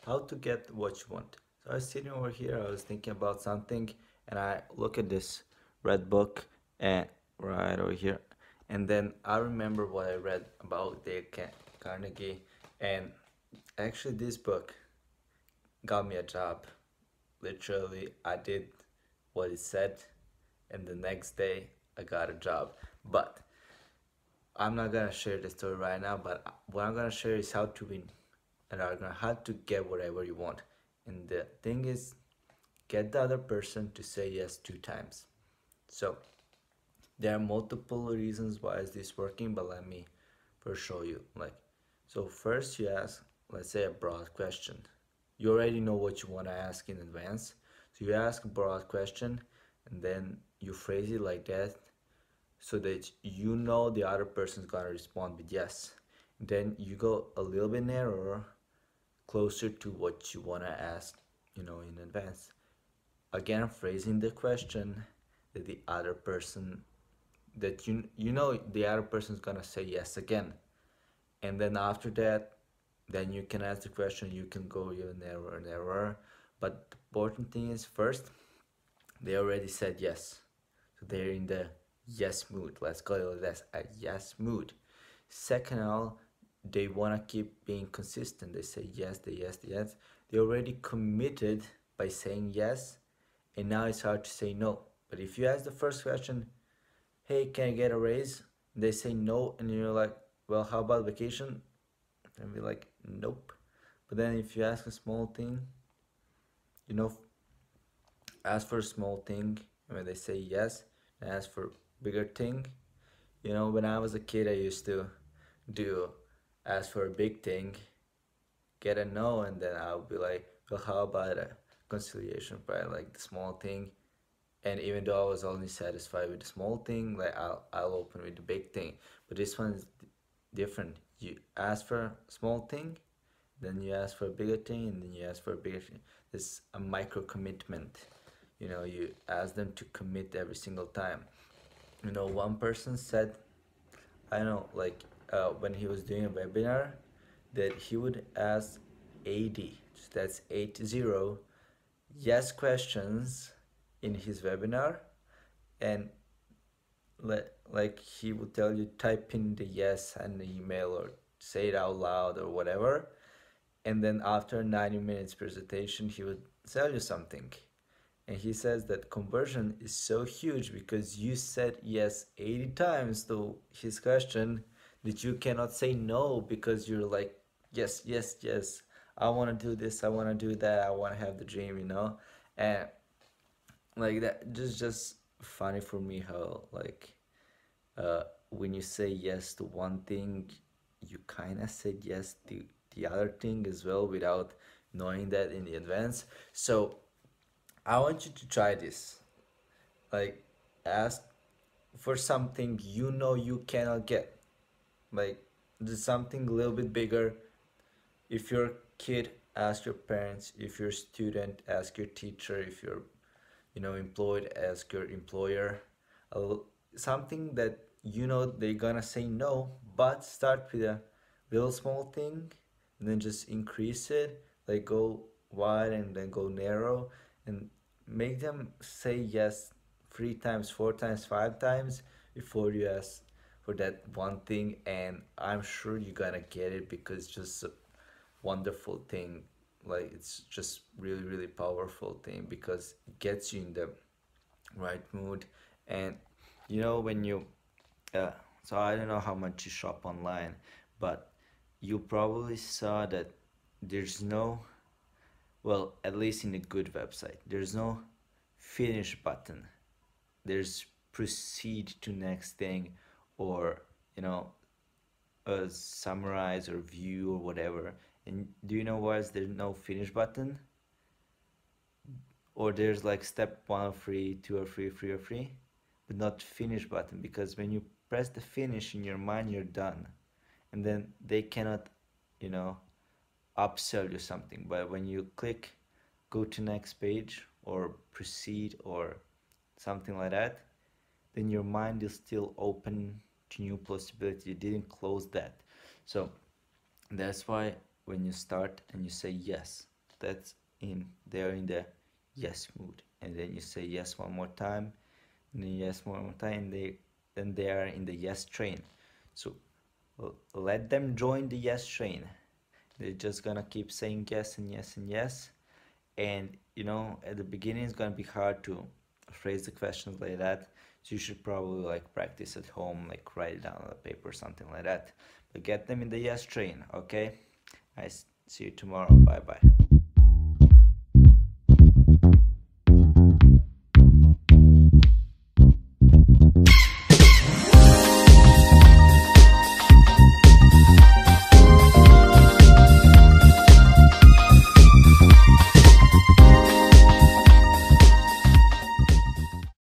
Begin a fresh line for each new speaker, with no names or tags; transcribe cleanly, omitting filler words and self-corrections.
how to get what you want. So I was sitting over here, I was thinking about something, and I look at this red book and right over here, and then I remember what I read about Dale Carnegie, and actually this book got me a job. Literally, I did what it said, and the next day I got a job. But I'm not gonna share the story right now, but what I'm gonna share is how to win and are gonna how to get whatever you want. And the thing is, get the other person to say yes 2 times. So there are multiple reasons why is this working, but let me first show you. So first you ask, let's say a broad question. You already know what you want to ask in advance. So you ask a broad question and then you phrase it like that so that you know the other person's gonna respond with yes. Then you go a little bit narrower, closer to what you wanna ask, in advance. Again, phrasing the question that the other person that you know the other person's gonna say yes again. And then after that, then you can ask the question, you can go even narrower and narrower. But the important thing is first, they already said yes. So they're in the yes mood. Let's call it as a yes mood. Second of all, they want to keep being consistent. They say yes, they yes, they yes. They already committed by saying yes, and now it's hard to say no. But if you ask the first question, hey, can I get a raise? They say no, and you're like, well, how about vacation? And be like, nope. But then if you ask a small thing, you know, ask for a small thing, and when they say yes, and ask for bigger thing. When I was a kid, I used to do ask for a big thing, get a no, and then I'll be like, well, how about a conciliation prize, like the small thing? And even though I was only satisfied with the small thing, like I'll open with the big thing. But this one is different. You ask for a small thing, then you ask for a bigger thing, and then you ask for a bigger thing. It's a micro commitment. You ask them to commit every single time. One person said, I know, like when he was doing a webinar, that he would ask 80, that's 80, yes questions in his webinar, and like he would tell you type in the yes and the email or say it out loud or whatever, and then after 90 minutes presentation he would tell you something. And he says that conversion is so huge because you said yes 80 times to his question that you cannot say no because you're like, yes, yes, yes. I want to do this. I want to do that. I want to have the dream. And like that, just funny for me how when you say yes to one thing, you kind of said yes to the other thing as well without knowing that in the advance. So I want you to try this. Like, ask for something you cannot get. Like, do something a little bit bigger. If you're a kid, ask your parents. If you're a student, ask your teacher. If you're, employed, ask your employer. Uh, Something that they're gonna say no, but start with a real small thing and then just increase it. Like, go wide and then go narrow and make them say yes 3 times, 4 times, 5 times before you ask for that one thing. And I'm sure you're gonna get it because it's just a wonderful thing. Like, it's just really, really powerful thing because it gets you in the right mood. And when you uh, so I don't know how much you shop online, but you probably saw that there's no, well, at least in a good website, there's no finish button. There's proceed to next thing, or you know summarize or view or whatever. And do you know why is there no finish button? Or there's like step 1 or free, 2 or free, 3 or free, but not finish button, because when you press the finish in your mind, you're done, and then they cannot you know upsell you something. But when you click go to next page or proceed or something like that, then your mind is still open to new possibility. You didn't close that. So that's why when you start and you say yes, that's in they're in the yes mood, and then you say yes one more time, and then yes one more time, and they are in the yes train. So let them join the yes train. They're just gonna keep saying yes and yes and yes. And at the beginning it's gonna be hard to phrase the questions like that. So you should probably like practice at home, like write it down on a paper or something like that. But get them in the yes train, okay? I see you tomorrow. Bye bye.